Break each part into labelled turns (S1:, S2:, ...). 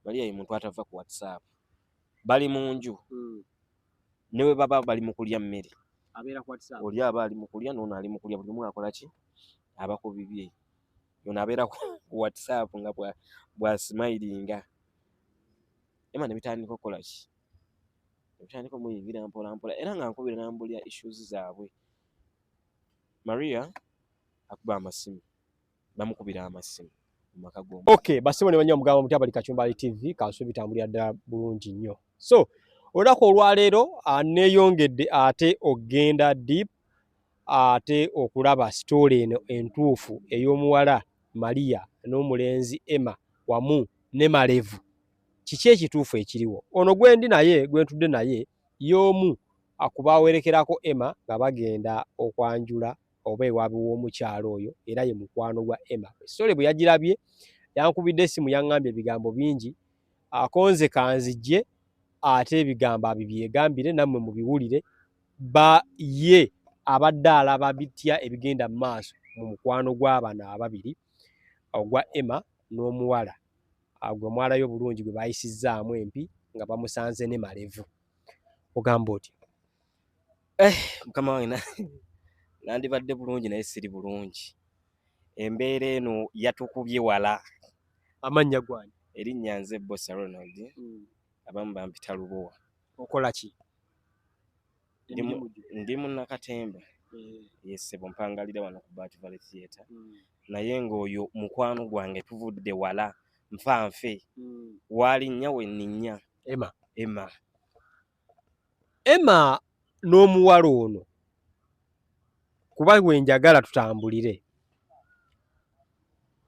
S1: Maria ye muntu atava ku WhatsApp. Bali mu nju. Newe baba bali mu kulya mmere.
S2: Abera ku WhatsApp.
S1: Oli aba ali mu kulya n'ono ali mu kulya buli omu akola ki? Aba ku bibye. Yono abeera ku WhatsApp nga bwa smilinga. Ema ne bitandika okukola ki? Bitandika omuyingira mpola mpola era nga nkubira n'ambulya issues zaabwe. Maria akuba amasimu. Bamukubira amasimu.
S2: Okay, basibo ne banywa mugabo mutyabali Kachumbali TV kanso bitambulira ddala bulungi nnyo. So, olako olwaleero neeyongedde ate ogenda deep ate okulaba story eno entuufu ey'omuwala Maria n'omulenzi Emma wamu ne Malevu. Kiki ekituufu ekiriwo? Ono gwendi naye gwentudde naye y'omu akubaawerekerako Emma nga bagenda okwanjula oba ewaabwe w'omukyalo oyo era ye mukwano gwa Emma. Story bwe yagirabye yankubidde esimu yaŋŋambye ebigambo bingi akonze kanzijje ate ebigambo abibyegambire nammwe mubiwulire ye abadde alaba bitya ebigenda mu maaso mu mukwano gw'abana ababiri ogwa Emma n'omuwala gwe mwalayo bulungi gwe bayisizzaamu empi nga bamusanze ne Malevu. Ogamba oti
S1: mukama wange nandibadde bulungi naye siri bulungi. Embeera eno yatukubye wala.
S2: Amannya gwani?
S1: Erinnya nze Bossa Ronald. Abamu bampita Lubowa.
S2: Okola ki?
S1: Ndi mu Nakatemba. Yesebo mpangalira wano ku Bat Valley Theatre. Naye ng'oyo mukwano gwange tuvudde wala nfanfe. Wali nnya we nninnya.
S2: Emma n'omuwala ono kuba gwe njagala tutambulire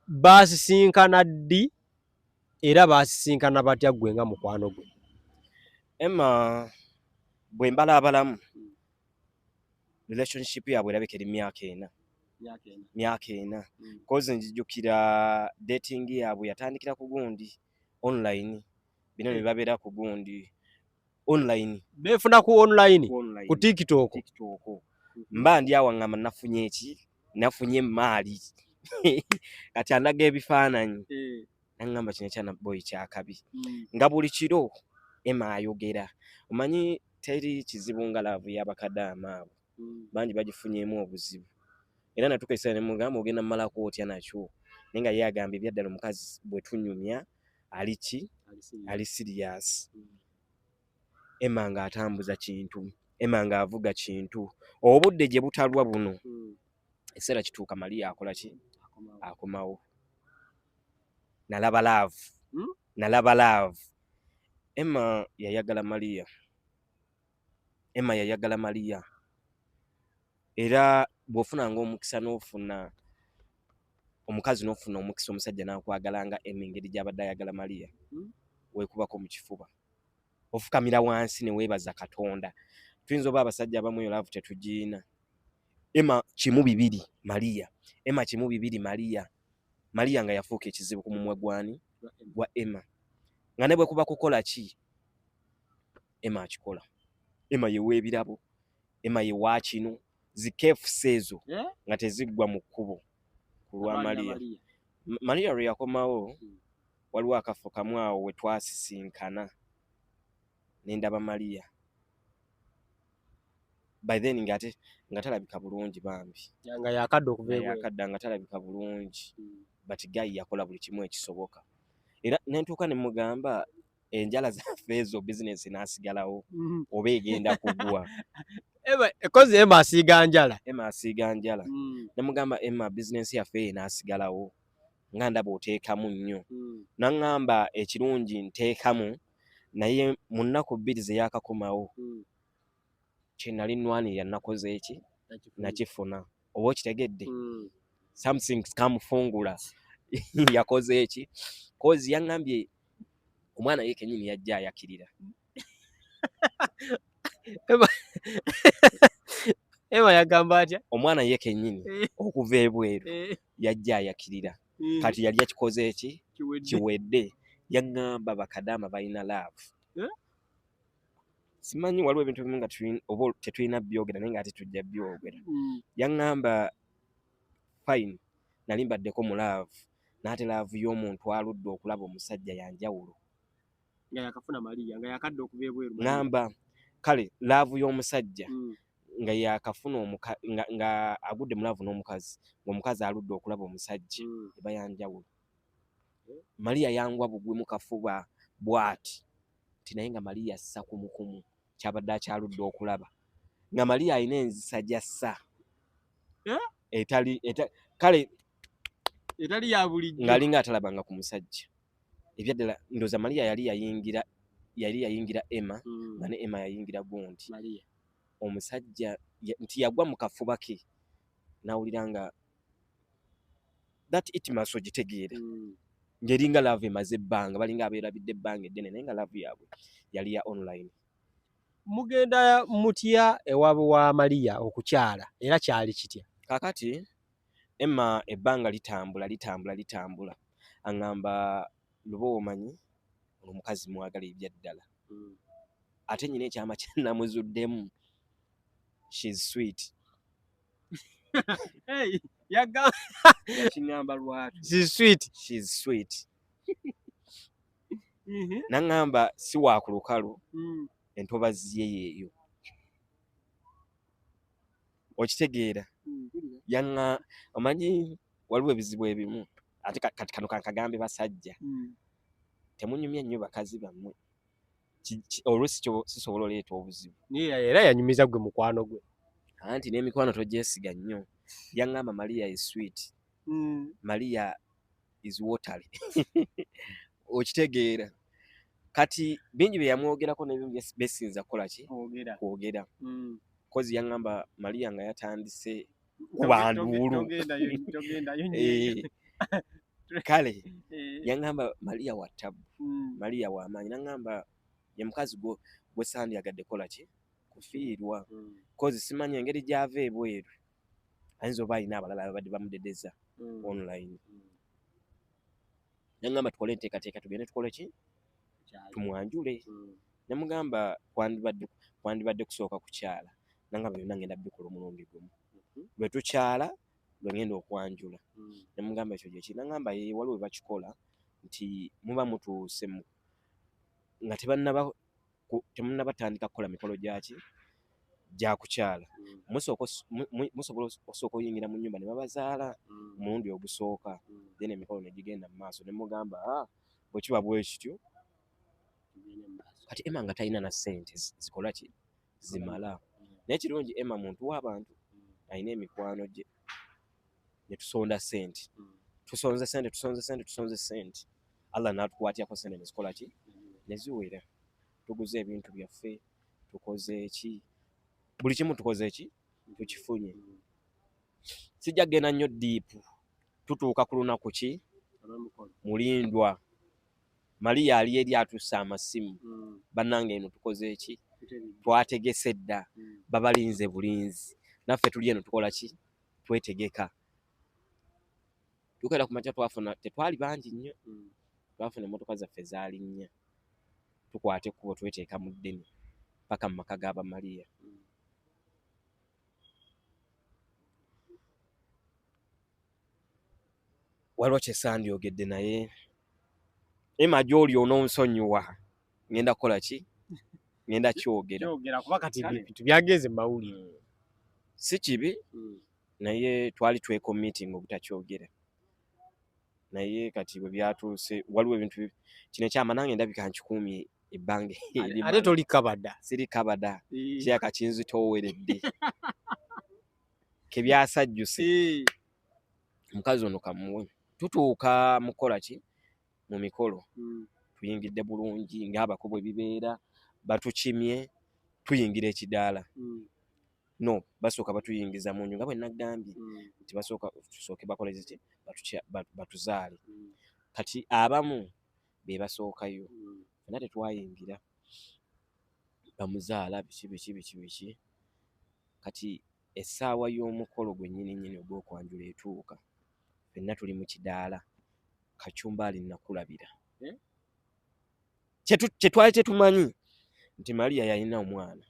S2: baasisinkana ddi era baasisinkana batya gwe nga mukwano gwe?
S1: Emma bwe mbalaabalamu relationship yabwe erabika eri myaka ena. Kozi njijukira dating yabwe yatandikira ku gundi online. Bino ne babeera ku gundi online.
S2: Beefuna ku online ku TikTok.
S1: Mba ndi awo ngamba nafunye eki? Nafunye maali. Kati anaga ebifaananyi. Nangamba kino ekyana boy kyakabi. Nga buli kiro Emma ayogera. Omanyi teri kizibu nga laavu y'abakadaama abo. Bangi bagifunyemu obuzibu. Era natukesa ne mugamba ogenda mmalako otya nakyo. Naye nga ye agamba ebyaddala omukazi bwe tunyumya ali ki? Ali serious. Emma nga atambuza kintu. Emma nga avuga kintu. Obudde gye butalwa buno. Eseera kituuka Maria akola ki? Akomawo. Nalaba love. Emma yayagala Maria. Era bw'ofunanga omukisa n'ofuna omukazi n'ofuna omukisa omusajja n'akwagalanga Emma engeri gy'abadde ayagala Maria. Weekubako mu kifuba. Ofukamira wansi ne weebaza Katonda. Tuyinza oba abasajja abamu yo laavu tetugiina. Emma kimu bibiri Maria. Emma kimu bibiri Maria. Maria nga yafuuka ekizibu ku mumwe gwani gwa Emma. Nga ne bwe kuba kukola ki? Emma akikola. Emma ye weebirabo. Emma ye wa kino. Zikeefusa ezo nga teziggwa mu kkubo ku lwa Maria. Maria lwe yakomawo waliwo akafo kamu awo we twasisinkana n'endaba Maria. By then nga talabika bulungi bambi.
S2: Nga yakadde okuva ebweru.
S1: Yakadda nga talabika bulungi. But guy yakola buli kimu ekisoboka. Era nentuuka ne mugamba enjala zaffe ezo business n'asigalawo oba egenda kugwa.
S2: Kozi Emma asiiga njala.
S1: Ne mugamba Emma business yaffe n'asigalawo. Nga ndaba oteekamu nnyo. Naŋŋamba ekirungi nteekamu naye mu nnaku 2 ze yakakomawo. Kye nali nnwanirira nakoze eki? Nakifuna. Oba okitegedde? Something kamufungula. Yakoze eki? Kozi yaŋŋambye omwana ye kennyini yajja ayakirira.
S2: Emma yagamba atya?
S1: Omwana ye kennyini okuva ebweru yajja ayakirira. Kati yali yakikoze eki? Kiwedde. Yaŋŋamba bakadaama balina laavu. Simanyi waliwo ebintu bimu nga oba tetulina byogera naye nga ate tujja byogera. Yaŋŋamba fine nali mbaddeko mu laavu. N'ate laavu y'omuntu aludde okulaba omusajja yanjawulo.
S2: nga yakafuna Maria nga yakadde okuva ebweru
S1: ngamba kale laavu y'omusajja nga yakafuna nga agudde mu laavu n'omukazi ng'omukazi aludde okulaba omusajja eba yanjawulo. Maria yangwa bugwi mu kafuba bw'ati nti naye nga Maria assa kumukumu kyabadde akyaludde okulaba nga Maria alina enzisa gy'assa kale
S2: etali ya bulijjo
S1: ng'alinga atalabanga ku musajja. Ebyaddala ndowooza Maria yali yayingira Emma nga ne Emma yayingira gundi omusajja nti yagwa mu kafuba ke n'awulira nga that intimacy ogitegeera ng'eringa laavu emaze ebbanga balinga abeerabidde ebbanga eddene naye nga laavu yaabwe yali ya online.
S2: Mugenda mutya ewaabwe wa Maria okukyala era kyali kitya?
S1: Kaakati Emma ebbanga litambula aŋŋamba luba omanyi omukazi mwagala ebyaddala ate nyina ekyama kyennamuzuddemu she's sweet.
S2: Hey,
S1: kiŋŋamba lwatu she's sweet. Naŋŋamba si wa ku lukalu entobazi ye yeeyo okitegeera. Omanyi waliwo ebizibu ebimu ate kati kano kankagambe basajja temunyumya nnyo bakazi bammwe oluusi sisobola oleeta obuzibu
S2: era yanyumiza gwe mukwano gwe
S1: anti n'emikwano togyesiga nnyo. Yaŋŋamba Maria is sweet, Maria is watery. Okitegeera kati bingi bye yamwogerako n'ebimu besinza kukola ki kwogera kozi yaŋŋamba Maria nga yatandise kubanduulu kale yaŋŋamba Maria wa ttabu Maria w'amaanyi. Naŋŋamba ye mukazi gwe sandyagadde kola ki kufiirwa kozi simanyi engeri gy'ava ebweru ayinza oba alina abalala ababadde bamudedeza online. Yaŋŋamba tukole enteekateeka tugende tukole ki tumwanjule. Namugamba kwandibadde kusooka kukyala. Naŋŋamba byonna ngenda bikola omulundi gumu bwe tukyala lwe ngenda okwanjula. Namugamba ekyo gye kiri. Naŋŋamba waliwo we bakikola nti muba mutuuse nga temunnabatandika kukola mikolo gyaki gya kukyala musobola osooka oyingira mu nnyumba ne babazaala omulundi ogusooka then emikolo ne gigenda mu maaso. Ne mugamba bwe kiba bwe kityo kati Emma nga talina na ssente zikola ki zimala. Naye kirungi Emma muntu w'abantu alina emikwano gye ne tusonda ssente tusonze ssente Allah n'atukwatiyako ssente ne zikola ki ne ziwera. Tuguze ebintu byaffe tukoze eki buli kimu tukoze eki tukifunye. Sijja kgenda nnyo diipu tutuuka ku lunaku ki mulindwa Maria ali eri atusse amasimu bannange eno tukoze eki twategese dda babalinze bulinzi naffe tuli eno tukola ki twetegeka. Tukeera ku makya twafuna tetwali bangi nnyo twafuna emmotoka zaffe zaali nnya tukwate ekkubo tweteeka mu ddeni paka mu maka g'aba Maria. Waliwo kye sandyogedde naye Emma gy'oli ononsonyiwa ngenda kukola ki ngenda kyogera
S2: kuba kati bintu byageze mawulire
S1: si kibi naye twali tweko meeting obutakyogera naye kati bwe byatuuse waliwo ebintu kino ekyama nange ndabika nkikuumye ebbanga
S2: ate toli kabada
S1: siri kabada kyaka kinzitooweredde ke byasajjuse omukazi ono kamuwe. Tutuuka mukola ki mu mikolo tuyingidde bulungi ng'abako bwe bibeera batukimye tuyingira ekidaala no basooka batuyingiza mu nju nga bwe nagambye nti tusooke bakoleze ki batuzaale. Kati abamu be basookayo fena tetwayingira bamuzaala biki kati essaawa y'omukolo gwe nnyini ogw'okwanjula etuuka fenna tuli mu kidaala Kacumbaali nakulabira kye twali tetumanyi nti Maria yalina omwana.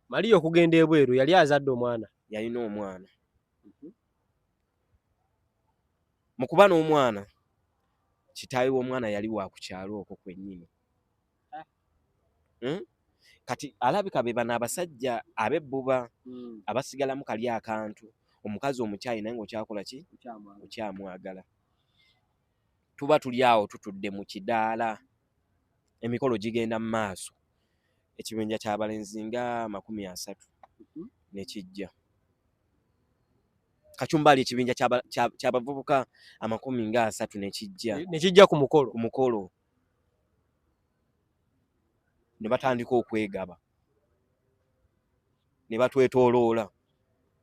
S2: Maria okugenda ebweru yali azadde omwana
S1: yalina omwana mu kuba n'omwana kitaawe w'omwana yali wa ku kyalo okwo kwennyini. Kati alabika be bano abasajja ab'ebbuba abasigalamu kali akantu, omukazi omukyayi naye ng'okyakola ki? Okyamwagala. Tuba tuli awo tutudde mu kidaala, emikolo gigenda mu maaso, ekibinja ky'abalenzi nga 30 ne kijja. Kacumbali ekibinja ky'abavubuka 30 ne kijja ku mukolo. Ne batandika okwegaba, ne batwetooloola,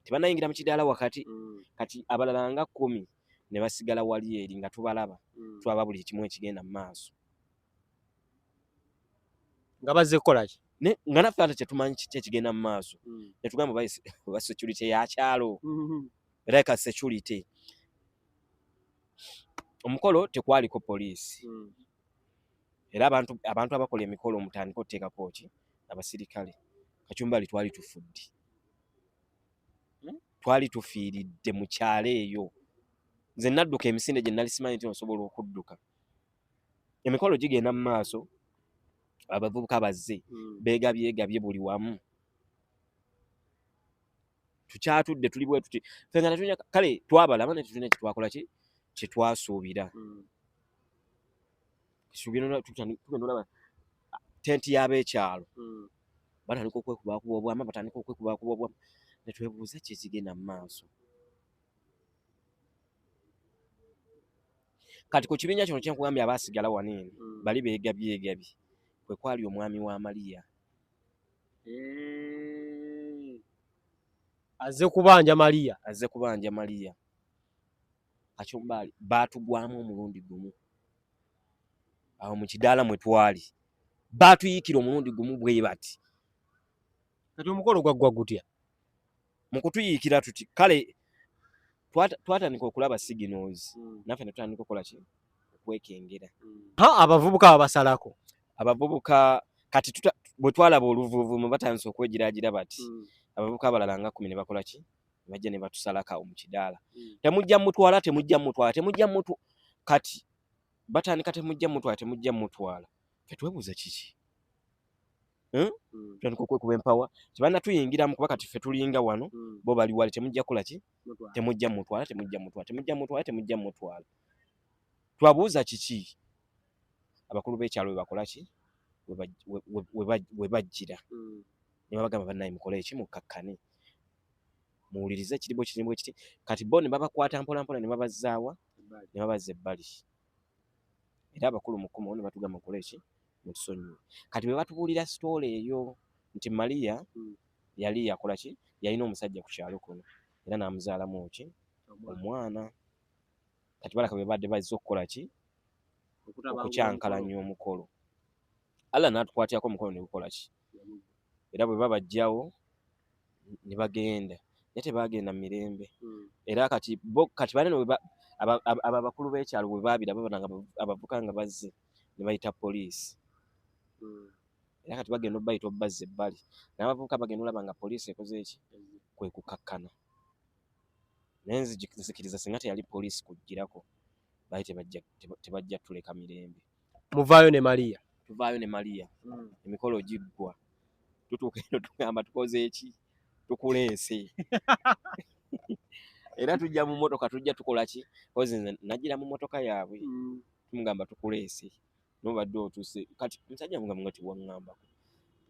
S1: tebannayingira mu kidaala wakati. Kati abalala nga 10 ne basigala wali eri nga tubalaba, tulaba buli kimu ekigenda mu maaso. Nga bazze kukola ki? Nga naffe ate tetumanyi kiki ekigenda mu maaso. Ne tugamba ba security ya kyalo, like security. Omukolo tekwaliko poliisi. Era abantu abakola emikolo mutandika oteekako ki? Abasirikale. Kacumbali twali tufudde. Twali tufiiridde mu kyalo eyo. Nze nadduka emisinde gye nali simanyi nti osobola okudduka. Emikolo gigenda mu maaso, abavubuka bazze beegabyegabye buli wamu. Tukyatudde tuli bwe tuti. Fenga natunya kale twabalaba ne tutuna kye twakola ki? Kye twasuubira. Tugenda olaba tenti y'abeekyalo. Batandika okwekubakuba obwama, ne twebuuza ki ekigenda mu maaso. Kati ku kibinja kino kyenkugambye abaasigala wano eno bali beegabyegabye, kwe kwali omwami wa Maliya. Azze kubanja Maliya. Kacumbali baatugwamu omulundi gumu. Awo mu kidaala mwe twali baatuyiikira omulundi gumu bwe bati. Kati omukolo gwaggwa gutya? Mu kutuyiikira tuti kale twatandika okulaba signals, naffe ne tutandika okukola ki? Okwekengera. Abavubuka ababasalako. Abavubuka kati bwe twalaba oluvuuvumu batandise okwegiraagira bati, abavubuka abalala nga 10 ne bakola ki? Bajja ne batusalaka mu kidaala. Temujja mutwala. Kati batandika temujja mutwala. Ffe twebuuza kiki? Tutandika okwekuba empawa. Tebannatuyingiramu kuba kati ffe tulinga wano, bo bali wali temujja kukola ki? Temujja mutwala. Twabuuza kiki? Abakulu b'ekyalo we bakola ki? We bajjira. Ne babagamba bannaye mukole eki? Mukkakkane. Muwulirize kiribo kiti. Kati bo ne babakwata mpola ne babazzaawa? Ne babazza ebbali. Era abakulu mu 10 ne batugamba mukole eki? Mutusonyiwe. Kati bwe batubuulira sitoola eyo nti Maliya yali yakola ki? Yalina omusajja ku kyalo kuno era n'amuzaalamu ki? Omwana. Kati balaka bwe badde bazze okukola ki? Okukyankalanya omukolo. Allah n'atukwatirako omukolo ne gukola ki? Era bwe babajjawo ne bagenda. Naye tebaagenda mu mirembe. Era kati banene abakulu b'ekyalo bwe baabiraba nga abavuka nga bazze ne bayita poliisi. Era kati bagenda obbayita obbazza ebbali. N'abavubuka bagenda olaba nga poliisi ekoze eki? Kwe kukakkana. Naye nzikiriza singa teyali poliisi kujjirako, baali tebajja tuleka mirembe. Muvaayo ne Maliya. Tuvaayo ne Maliya. Emikolo giggwa. Tutuuka eno tugamba tukoze eki? Tukuleese. Era tujja mu mmotoka tujja tukola ki? Kozi nze najjira mu mmotoka yaabwe. Tumugamba tukuleese. Nobadde otuuse. Kati omusajja amugamba nga tiwaŋŋambako.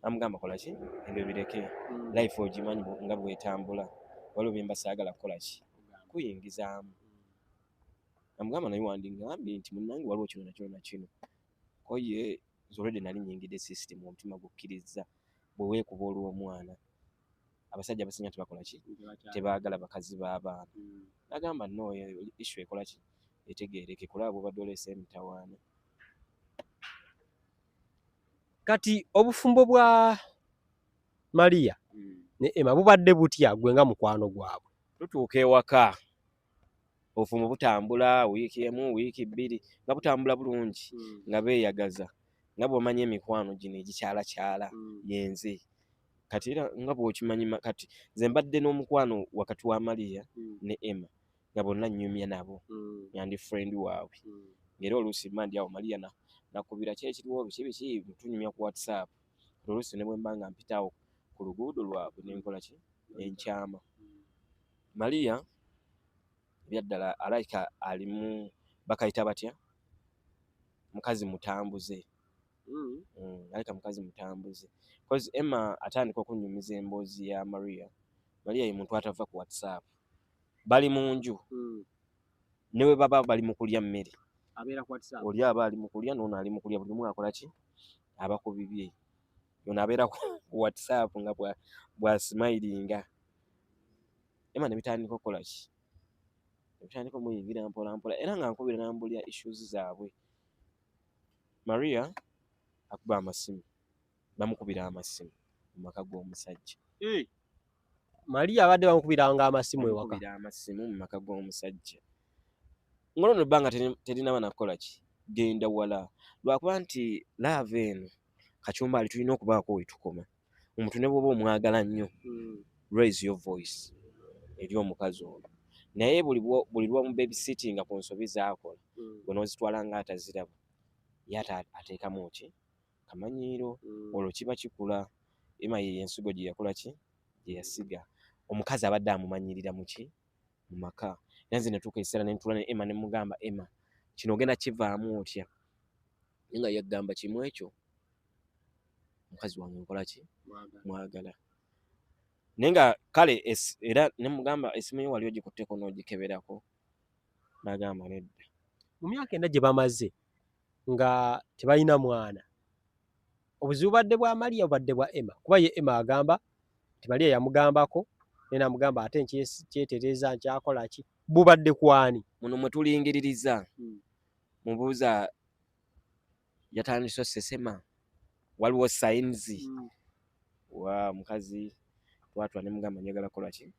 S1: Amugamba kola ki? Ebyo bireke. Life ogimanyi nga bwetambula. Waliwo bye mba saagala kukola ki? Kuyingizaamu. Amugamba naye wandiŋŋambye nti munnange waliwo kino na kino. Koye already nali nnyingidde system omutima gukkiriza. Bwe weekuba olw'omwana. Abasajja abasinga tebakola ki? Tebaagala bakazi b'abaana. Nagamba no issue ekola ki? Etegeereke kulaba bw'obadde oleese emitawaana. Kati obufumbo bwa Maliya ne Emma bubadde butya gwe nga mukwano gwabwe? Tutuuka ewaka. Obufumbo butambula wiiki emu, wiiki 2 nga butambula bulungi nga beeyagaza. Nga bw'omanyi emikwano gino egikyalakyala yenze. Kati era nga bw'okimanyi kati nze mbadde n'omukwano wakati wa Maliya ne Emma nga bonna nnyumya nabo. Yandi friend waabwe. ngero oluusi mandi awo Maria nakubira kyekiriwo biki mutunyumya ku WhatsApp oluusi ne bwe mbanga mpitawo ku luguudo lwabwe nenkola ki enkyama. Maria byaddala alaika alimu bakayita batya mukazi mutambuze. Alaika mukazi mutambuze because Emma atandika okunyumiza emboozi ya Maria ye muntu atava ku WhatsApp bali mu nju newe baba bali mu kulya mmere
S2: abeera ku WhatsApp
S1: oli aba ali mu kulya n'ono ali mu kulya buli omu akola ki aba ku bibye yona abeera ku WhatsApp nga bwa smilinga. Emma ne bitandika okukola ki bitandika omuyingira mpola mpola era nga nkubira n'ambulya issues zaabwe. Maria akuba amasimu bamukubira amasimu mu maka g'omusajja.
S2: Maria abadde bamukubiranga amasimu ewaka.
S1: Bamukubira amasimu mu maka g'omusajja. Ngolono ebbanga terina nakola ki genda wala lwakuba nti love eno Kachumbali tulina okubaako we tukoma. Omuntu ne bw'oba omwagala nnyo raise your voice eri omukazi ono naye buli lwa mu babysitting ku nsobi zaakola bw'onoozitwala nga ataziraba yata ateekamu ki kamanyiiro olwo kiba kikula. Emma ye ensigo gye yakola ki gye yasiga omukazi abadde amumanyirira mu ki mu maka. Yanze ne tuuka ekiseera ne ntula ne Emma ne mugamba Emma kino ogenda kivaamu otya nga yaggamba kimu ekyo mukazi wange nkola ki mwagala naye nga kale era ne mugamba esimu yo wali ogikutteko n'ogikeberako n'agamba nedda.
S2: Mu myaka enda gye bamaze nga tebalina mwana obuzibu badde bwa Maria badde bwa Emma kuba ye Emma agamba nti Maria yamugambako naye namugamba ate nkyetereeza nkyakola ki bubadde kwani
S1: muno mwe tulingiririza mubuuza yatandise osesema waliwo signs wa mukazi twatwa ne mugamba njagala kola ki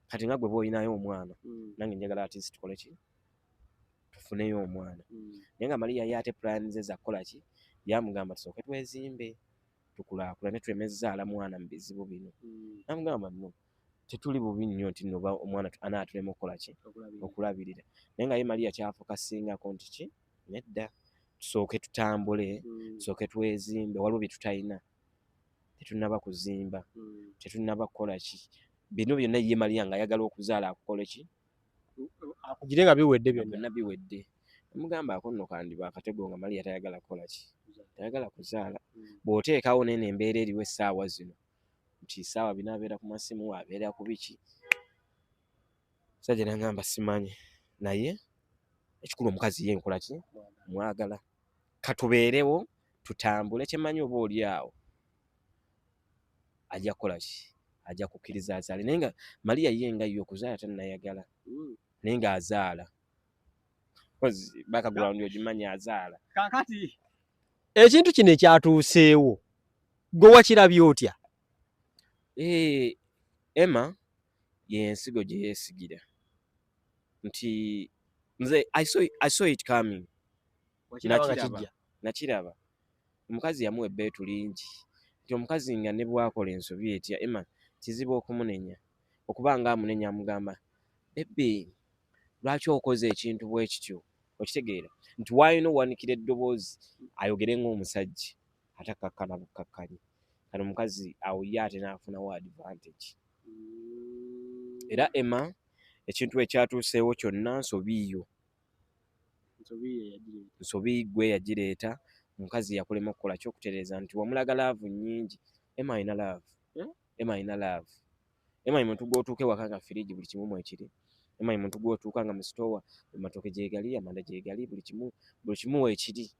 S1: kati nga gwe bw'olinayo omwana nange njagala ati tukole ki tufuneyo omwana. Naye nga Maria ye ate plan ze za kola ki yamugamba tusooke twezimbe tukulaakulane twemezzaala mwana mu bizibu bino. Namugamba no tetuli bubi nnyo nti nno omwana anaatulema okukola ki okulabirira. Naye nga ye Maria kyafokasingako nti ki nedda tusooke tutambule tusooke twezimbe waliwo bye tutalina tetunnaba kuzimba tetunnaba kukola ki bino byonna ye Maria nga ayagala okuzaala akukole ki
S2: akugire nga biwedde byonna
S1: biwedde. Mugamba ako nno kandi bakatego nga Maria tayagala kukola ki tayagala kuzaala. Bw'oteekawo nene embeera eriwo essaawa zino nti essaawa binaabeera ku masimu abeera ku biki sajja nagamba simanyi naye ekikulu omukazi ye nkola ki mwagala katubeerewo tutambule kyemanyi oba oli awo ajja kukola ki ajja kukkiriza azaale. Naye nga Maria ye nga ye okuzaala tannayagala naye nga azaala background ogimanyi azaala.
S2: Kakati ekintu kino ekyatuuseewo gwe wakirabye otya?
S1: Emma ye ensigo gye yeesigira nti nze I saw it coming. Nakiraba omukazi yamuwa ebbeetu lingi nti omukazi nga ne bwakola ensobi etya Emma kizibu okumunenya okuba nga amunenya amugamba bebe lwaki okoze ekintu bwe kityo okitegeera nti waayina owanikira eddoboozi ayogere ng'omusajja atakakkana bukkakkanyi kano omukazi awo ye ate n'afunawo advantage. Era Emma ekintu ekyatuuseewo kyonna nsobiiyo nsobi gwe yagireeta omukazi yakulema okukola kyokutereeza nti wamulaga laavu nnyingi. Emma ayina laavu Emma ayina laavu. Emma ye muntu gw'otuuka ewaka nga firiji buli kimu mwekiri. Emma ye muntu gw'otuuka nga mu sitoowa amatooke gyegali amanda gyegali buli kimu weekiri.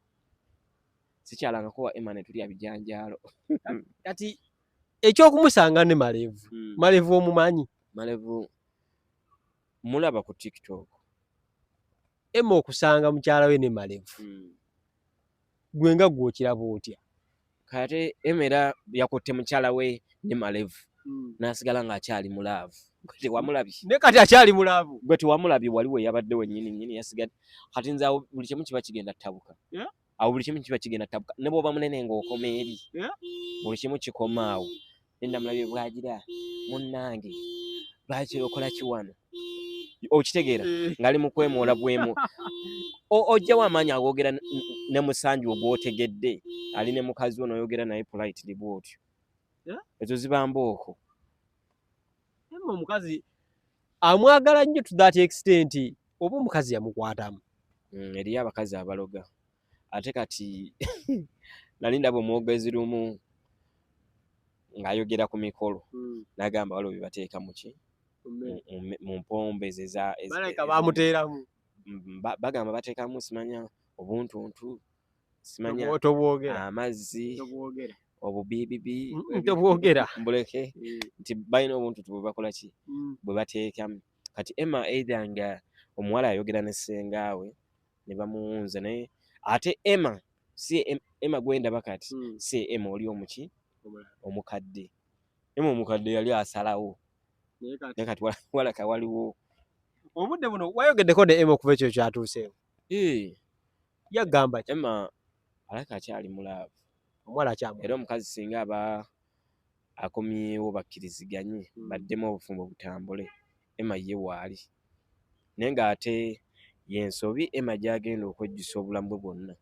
S1: Sikyalangako wa Emma ne tulya bijanjaalo.
S2: Kati ekyokumusanga ne Malevu Malevu omumanyi?
S1: Malevu mulaba ku TikTok.
S2: Emma okusanga mukyala we ne Malevu gwe nga gw'okiraba otya?
S1: Kate Emma era yakutte mukyala we ne Malevu n'asigala ng'akyali mu laavu. Gwe tewamulabye
S2: ne kati akyali mu laavu.
S1: Gwe tewamulabye waliwo yabadde wennyini yasigadde kati nze awo buli kimu kiba kigenda tabuka. Awo buli kimu kiba kigenda tabuka ne bw'oba munene ng'okoma eri buli kimu kikoma awo. Nenda mulabye bwagira munnange lwaki okola ki wano okitegeera ngali mu kwemoola bwemu ojja wamaanyi agoogera ne musanju ogwotegedde ali ne mukazi ono oyogera naye politely bwotyo ezo ziba mbooko.
S2: Omukazi amwagala nnyo to that extent oba omukazi yamukwatamu.
S1: Eriyo abakazi abaloga ate kati nali ndaba omwogezi lumu ng'ayogera ku mikolo n'agamba waliwo bye bateeka muki mu mpombe
S2: baleka bamuteeramu
S1: bagamba bateekamu simanya obuntuntu simanya amazzi obubibibi
S2: tobwogera
S1: mbuleke nti balina obuntuntu bwe bakola ki bwe bateekamu. Kati Emma either nga omuwala ayogera ne ssengaawe ne bamuwunza naye ate Emma si Emma gwendaba kati si Emma oli omuki omukadde. Emma omukadde yali asalawo naye kati walaka waliwo
S2: obudde buno wayogeddeko ne Emma okuva ekyo kyatuuseewo. Yagamba ki?
S1: Emma alaka akyali mulaavu
S2: omuwala akyamu
S1: era omukazi singa aba akomyewo bakkiriziganye baddemu obufumbo butambule Emma ye waali naye ng'ate yensobi Emma gy'agenda okwejjusa obulamu bwe bwonna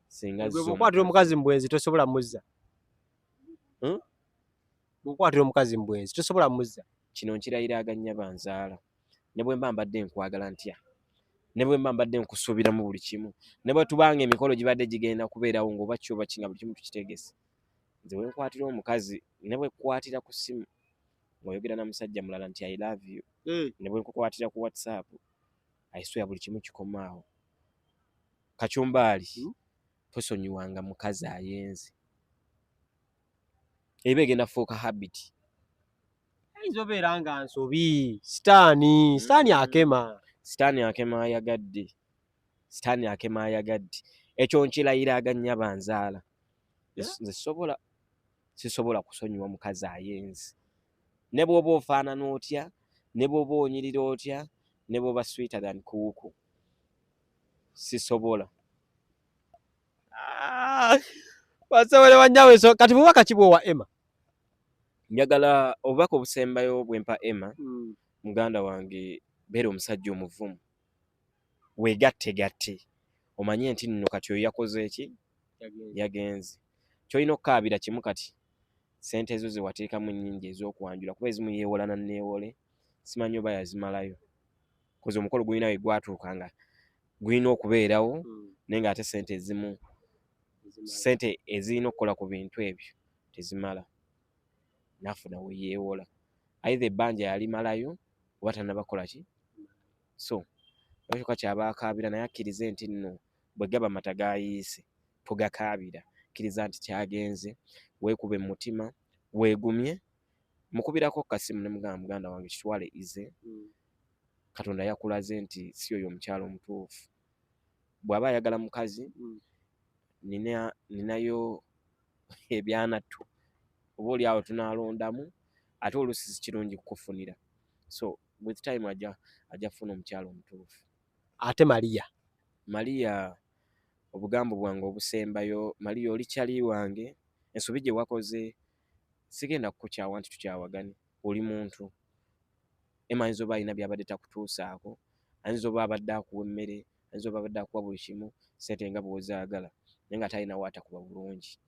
S1: singa
S2: bw'okwatira omukazi mu bwenzi tosobola muzza. Bw'okwatira omukazi mu bwenzi tosobola muzza.
S1: Kino nkirayiraaganya banzaala ne bwe mba mbadde nkwagala ntya ne bwe mba mbadde nkusuubira mu buli kimu ne bwe tubanga emikolo gibadde gigenda kubeerawo ng'oba kyoba kinga buli kimu tukitegese nze bwe nkwatira omukazi ne bwe kukwatira ku ssimu ng'oyogera na musajja mulala nti I love you ne bwe nkukwatira ku WhatsApp I swear buli kimu kikomaawo. Kacumbaali tosonyiwanga mukazi ayenze eba egenda fuuka habit.
S2: Ayinza obeera nga nsobi sitaani akema
S1: ayagadde ekyo nkirayiraaganya banzaala nze sisobola kusonyiwa mukazi ayenze ne bw'oba ofaanana otya ne bw'oba onyirira otya ne bw'oba sweeter than kuuku sisobola.
S2: Basebole bannyawe so kati bubaka ki bw'owa Emma?
S1: Njagala obubaka obusembayo bwe mpa Emma muganda wange beera omusajja omuvumu weegattegatte omanye nti nno kati oyo yakoze eki yagenze kyolina okukaabira kimu kati sente ezo ze wateekamu nnyingi ez'okwanjula kuba ezimu yeewola nanneewole simanyi oba yazimalayo koze omukolo gulina we gwatuuka nga gulina okubeerawo naye ng'ate sente ezimu sente ezirina okukola ku bintu ebyo tezimala nafuna we yeewola either ebbanja yalimalayo oba tannabakola ki so ekyoka kyaba akaabira naye akkirize nti nno bwe gaba mata gayiise togakaabira kkiriza nti kyagenze weekube mu mutima weegumye mukubirako kasimu ne muganda wange kitwale ize Katonda yakulaze nti si oyo omukyalo omutuufu bw'aba ayagala mukazi ninayo ebyanattu oba oli awo tunaalondamu ate oluusi si kirungi kukufunira so with time ajja funa omukyalo omutuufu.
S2: Ate Maria obugambo bwange obusembayo Maria oli kyali wange ensobi gye wakoze sigenda kukukyawa nti tukyawagane oli muntu Emma ayinza oba alina byabadde takutuusaako ayinza oba abadde akuwa emmere ayinza oba abadde akuwa buli kimu sente nga bw'ozaagala naye nga talina waatakuba bulungi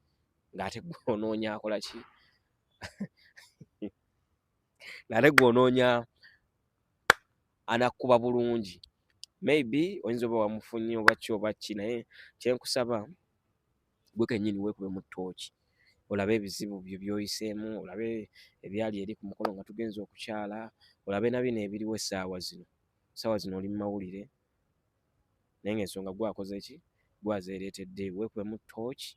S2: ng'ate gw'onoonya akola ki ng'ate gw'onoonya anakuba bulungi maybe oyinza oba wamufunye oba ki oba ki naye kyenkusaba gwe kennyini weekube mu ttooki olabe ebizibu byo by'oyiseemu olabe ebyali eri ku mukolo nga tugenza okukyala olabe na bino ebiriwo essaawa zino oli mu mawulire naye ng'ensonga gwakoze ki gwazeereetedde weekube mu ttooki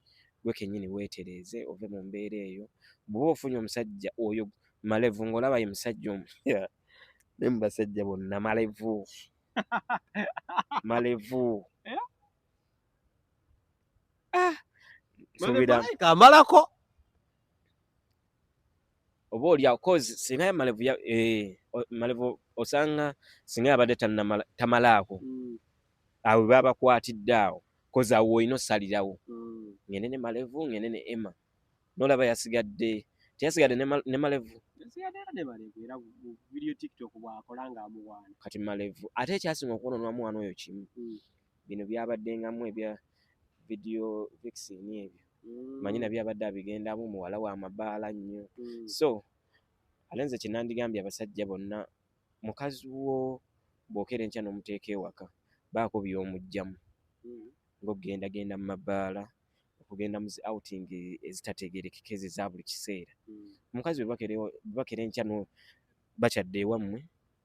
S2: gwe kennyini weetereeze ove mu mbeera eyo bw'oba ofunye omusajja oyo malevu ng'olaba ye musajja ne mu basajja bonna malevu amalako
S1: oba olyawo kozi singa malevu osanga singa yabadde tamalaako awo baba bakwatidde awo kozi awo olina osalirawo ngende ne malevu ngende ne Emma n'olaba teyasigadde ne malevu kati malevu ate ekyasinga okwonoonwamu wano oyo kimu bino byabaddengamu ebya video vixen ebyo manyi nabyo abadde abigendamu muwala wa mabaala nnyo so alenze kyenandigambye abasajja bonna mukazi wo bw'okera enkya n'omuteeka ewaka baako by'omugjamu ng'okugendagenda mu mabaala okugenda mu zi outing ezitategeerekeka ezo eza buli kiseera omukazi bakera enkya bakyadde ewammwe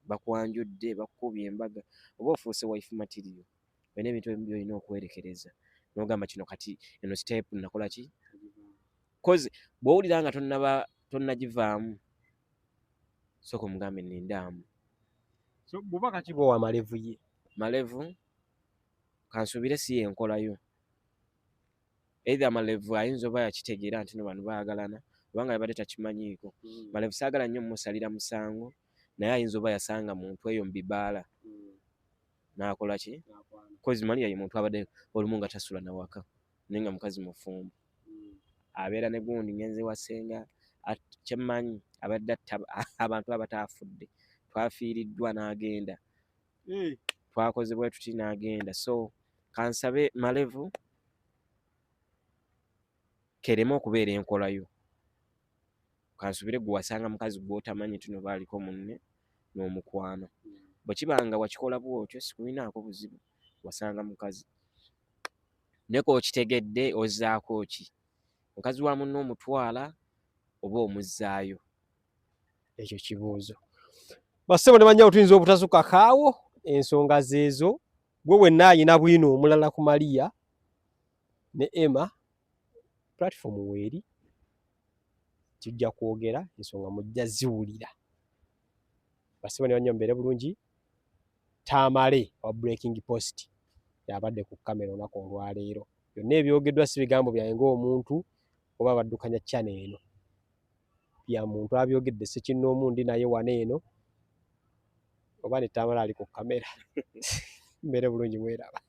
S1: bakwanjudde bakukubye embaga oba ofuuse wife material olina ebintu ebimu by'olina okwerekereza n'ogamba kino kati eno step nakola ki kozi bw'owulira nga tonnagivaamu sooka omugambe nindaamu
S2: so bw'oba kati bwowa malevu ye
S1: malevu kansuubire si yenkolayo either amalevu ayinza oba yakitegeera nti no bano baagalana obanga yabadde takimanyiiko malevu saagala nnyo mmusalira musango naye ayinza oba yasanga muntu eyo mu bibaala n'akola ki kozi Maria ye muntu abadde olumu nga tasula nawaka naye nga mukazi mufumbo abeera ne gundi ngenze wasenga kyemmanyi abadde abantu abataafudde twafiiriddwa n'agenda twakoze bwe tuti n'agenda so kansabe malevu kereme okubeera enkolayo kansubire gwe wasanga mukazi gw'otamanyi nti no baaliko munne n'omukwano bwe kibanga wakikola bw'otyo sikulinaako buzibu wasanga mukazi neko okitegedde ozzaako ki mukazi wa munno omutwala oba omuzzaayo
S2: ekyo kibuuzo bassebo ne bannyawo tuyinza obutasukakaawo ensonga zeezo gwe wenna ayina bwino omulala ku Maria ne Emma platform weeri tujja kwogera ensonga mujja ziwulira bassebo ne bannyawo mbeere bulungi Tamale wa Breaking Post yabadde ku kamera olunaku olwaleero byonna ebyogeddwa si bigambo byange ng'omuntu oba baddukanya channel eno bya muntu abyogedde Ssekinnoomundi naye wano eno oba ne Tamale ali ku kamera mbeere bulungi mweraba